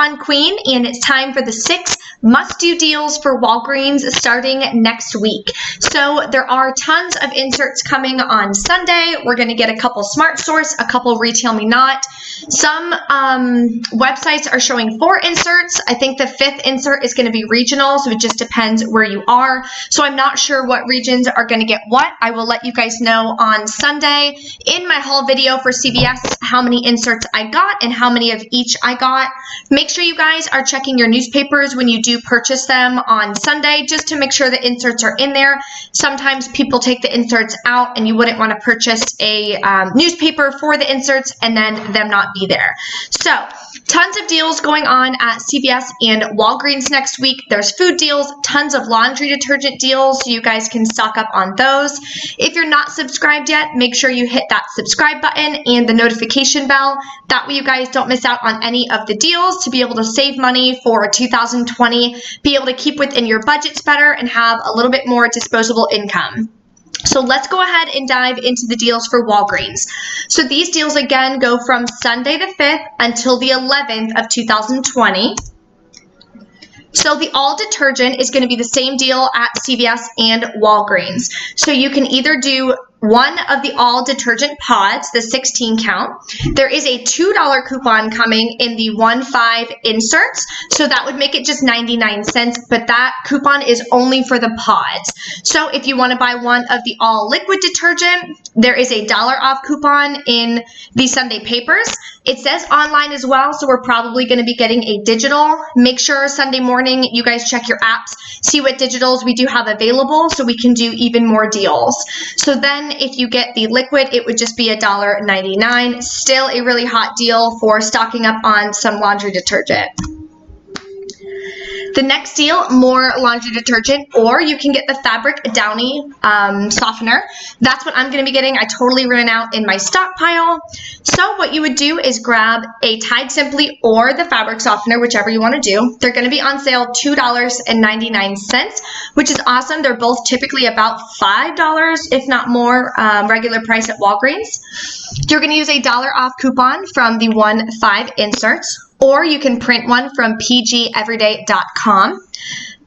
coupon queen, and it's time for the 6 must-do deals for Walgreens starting next week. So there are tons of inserts coming on Sunday. We're going to get a couple Smart Source, a couple Retail Me Not. Some websites are showing 4 inserts. I think the 5th insert is going to be regional, so it just depends where you are. So I'm not sure what regions are going to get what. I will let you guys know on Sunday in my haul video for CVS how many inserts I got and how many of each I got. Make sure you guys are checking your newspapers when you do purchase them on Sunday, just to make sure the inserts are in there. Sometimes people take the inserts out and you wouldn't want to purchase a newspaper for the inserts and then them not be there. So tons of deals going on at CVS and Walgreens next week. There's food deals, tons of laundry detergent deals, so you guys can stock up on those. If you're not subscribed yet, make sure you hit that subscribe button and the notification bell. That way you guys don't miss out on any of the deals, to be able to save money for 2020, be able to keep within your budgets better, and have a little bit more disposable income. So let's go ahead and dive into the deals for Walgreens. So these deals again go from Sunday the 5th until the 11th of 2020. So the all detergent is going to be the same deal at CVS and Walgreens. So you can either do one of the all detergent pods, the 16 count. There is a $2 coupon coming in the 1/5 inserts, so that would make it just 99 cents, but that coupon is only for the pods. So if you want to buy one of the all liquid detergent, there is a $1 off coupon in the Sunday papers. It says online as well, so we're probably going to be getting a digital. Make sure Sunday morning you guys check your apps, see what digitals we do have available so we can do even more deals. So then if you get the liquid, it would just be $1.99. Still a really hot deal for stocking up on some laundry detergent. The next deal, more laundry detergent, or you can get the fabric downy softener. That's what I'm going to be getting. I totally ran out in my stockpile. So what you would do is grab a Tide Simply or the fabric softener, whichever you want to do. They're going to be on sale $2.99, which is awesome. They're both typically about $5, if not more, regular price at Walgreens. You're going to use a $1 off coupon from the 1/5 inserts, or you can print one from pgeveryday.com.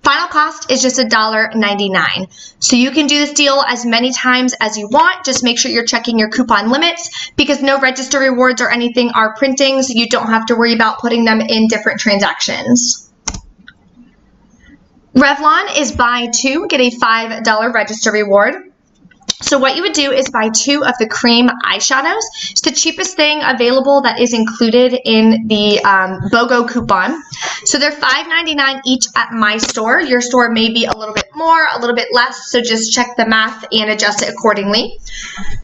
Final cost is just $1.99. So you can do this deal as many times as you want. Just make sure you're checking your coupon limits, because no register rewards or anything are printing, so you don't have to worry about putting them in different transactions. Revlon is buy 2, get a $5 register reward. So what you would do is buy 2 of the cream eyeshadows. It's the cheapest thing available that is included in the BOGO coupon. So they're $5.99 each at my store. Your store may be a little bit more, a little bit less, so just check the math and adjust it accordingly.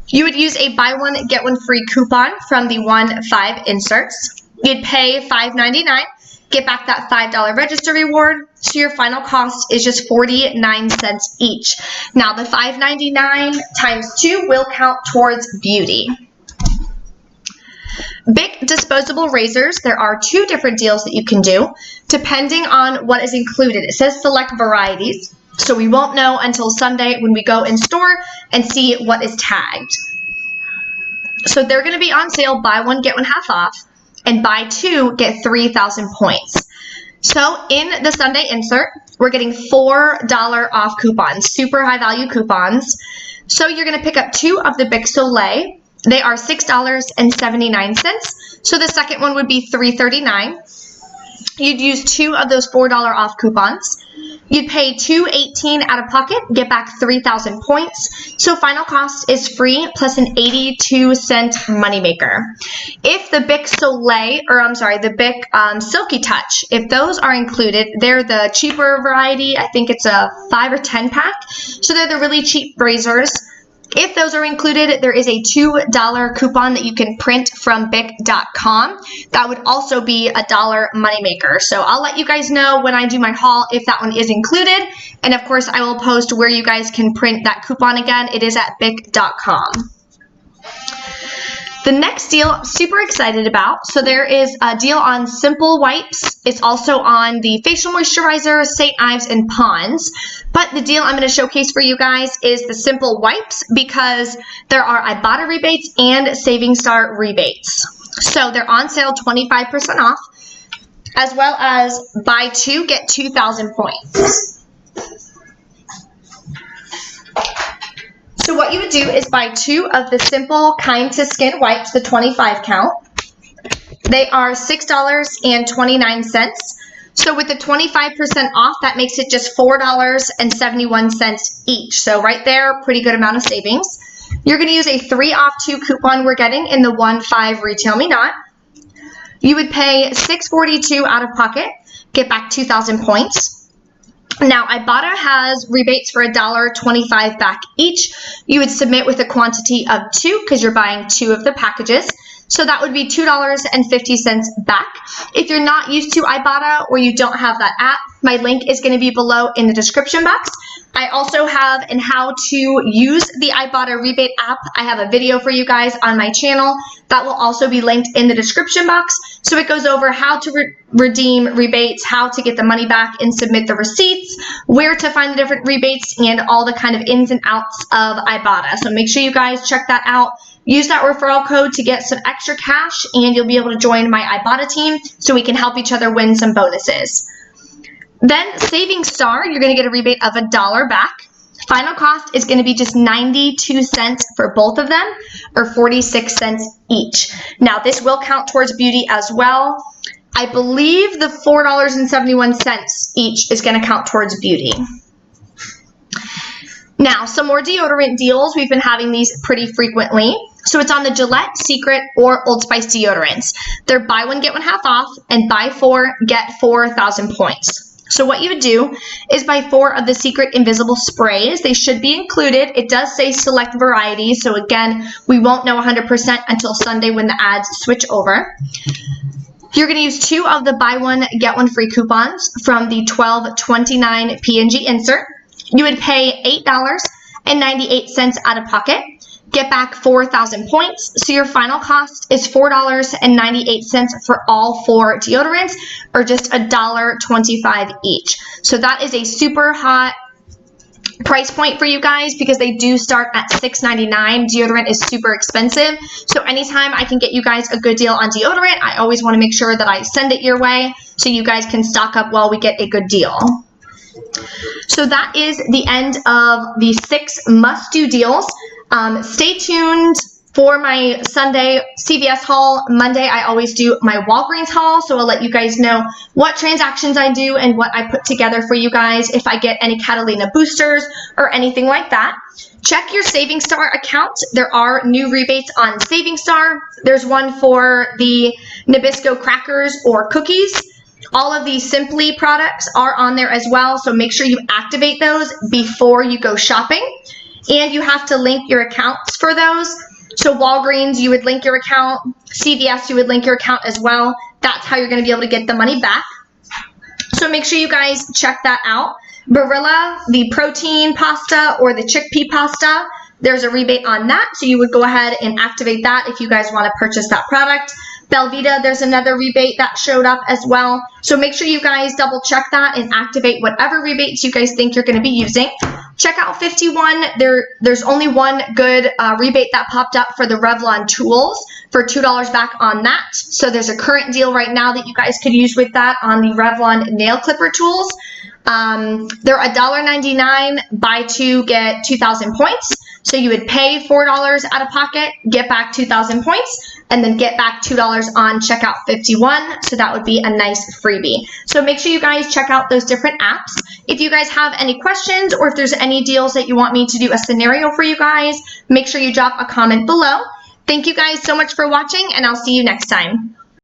You would use a buy one, get one free coupon from the 1/5 inserts. You'd pay $5.99. Get back that $5 register reward, so your final cost is just 49 cents each. Now the $5.99 times 2 will count towards beauty. Bic disposable razors, there are 2 different deals that you can do depending on what is included. It says select varieties, so we won't know until Sunday when we go in store and see what is tagged. So they're going to be on sale, buy one, get one half off, and buy 2, get 3,000 points. So in the Sunday insert, we're getting $4 off coupons, super high value coupons. So you're going to pick up 2 of the Bic Soleil. They are $6.79. So the second one would be $3.39. You'd use 2 of those $4 off coupons. You'd pay $2.18 out of pocket, get back 3,000 points. So final cost is free plus an 82-cent moneymaker. If the Bic Soleil, the Bic Silky Touch, if those are included, they're the cheaper variety. I think it's a 5 or 10 pack. So they're the really cheap razors. If those are included, there is a $2 coupon that you can print from bic.com. That would also be a $1 moneymaker. So I'll let you guys know when I do my haul if that one is included. And of course, I will post where you guys can print that coupon again. It is at bic.com. The next deal, I'm super excited about. So there is a deal on Simple Wipes. It's also on the facial moisturizer, St. Ives, and Pond's. But the deal I'm going to showcase for you guys is the Simple Wipes, because there are Ibotta rebates and Saving Star rebates. So they're on sale 25% off. as well as buy 2, get 2,000 points. So what you would do is buy 2 of the Simple Kind to Skin wipes, the 25 count. They are $6.29. So with the 25% off, that makes it just $4.71 each. So right there, pretty good amount of savings. You're going to use a 3 off 2 coupon we're getting in the 1-5 Retail Me Not. You would pay $6.42 out of pocket, get back 2,000 points. Now, Ibotta has rebates for $1.25 back each. You would submit with a quantity of 2 because you're buying 2 of the packages. So that would be $2.50 back. If you're not used to Ibotta or you don't have that app, my link is going to be below in the description box. I also have an how to use the Ibotta Rebate app. I have a video for you guys on my channel that will also be linked in the description box. So it goes over how to redeem rebates, how to get the money back and submit the receipts, where to find the different rebates, and all the kind of ins and outs of Ibotta. So make sure you guys check that out. Use that referral code to get some extra cash, and you'll be able to join my Ibotta team so we can help each other win some bonuses. Then Saving Star, you're going to get a rebate of $1 back. Final cost is going to be just 92 cents for both of them, or 46 cents each. Now this will count towards beauty as well. I believe the $4.71 each is going to count towards beauty. Now, some more deodorant deals. We've been having these pretty frequently. So it's on the Gillette, Secret, or Old Spice deodorants. They're buy 1, get 1 half off, and buy 4, get 4,000 points. So what you would do is buy 4 of the Secret Invisible Sprays. They should be included. It does say select varieties. So again, we won't know 100% until Sunday when the ads switch over. You're going to use 2 of the buy 1, get 1 free coupons from the 12.29 P&G insert. You would pay $8.98 out of pocket, get back 4,000 points. So your final cost is $4.98 for all 4 deodorants, or just $1.25 each. So that is a super hot price point for you guys because they do start at $6.99. Deodorant is super expensive. So anytime I can get you guys a good deal on deodorant, I always want to make sure that I send it your way so you guys can stock up while we get a good deal. So that is the end of the 6 must-do deals. Stay tuned for my Sunday CVS haul. Monday, I always do my Walgreens haul, so I'll let you guys know what transactions I do and what I put together for you guys if I get any Catalina boosters or anything like that. Check your Saving Star account. There are new rebates on Saving Star. There's one for the Nabisco crackers or cookies. All of these Simply products are on there as well, so make sure you activate those before you go shopping. And you have to link your accounts for those. So Walgreens, you would link your account. CVS, you would link your account as well. That's how you're going to be able to get the money back. So make sure you guys check that out. Barilla, the protein pasta or the chickpea pasta, there's a rebate on that. So you would go ahead and activate that if you guys want to purchase that product. Belvita, there's another rebate that showed up as well. So make sure you guys double check that and activate whatever rebates you guys think you're going to be using. Check out 51. There's only one good rebate that popped up for the Revlon tools for $2 back on that. So there's a current deal right now that you guys could use with that on the Revlon nail clipper tools. They're $1.99, buy 2, get 2,000 points. So you would pay $4 out of pocket, get back 2,000 points, and then get back $2 on checkout 51. So that would be a nice freebie. So make sure you guys check out those different apps. If you guys have any questions or if there's any deals that you want me to do a scenario for you guys, make sure you drop a comment below. Thank you guys so much for watching, and I'll see you next time.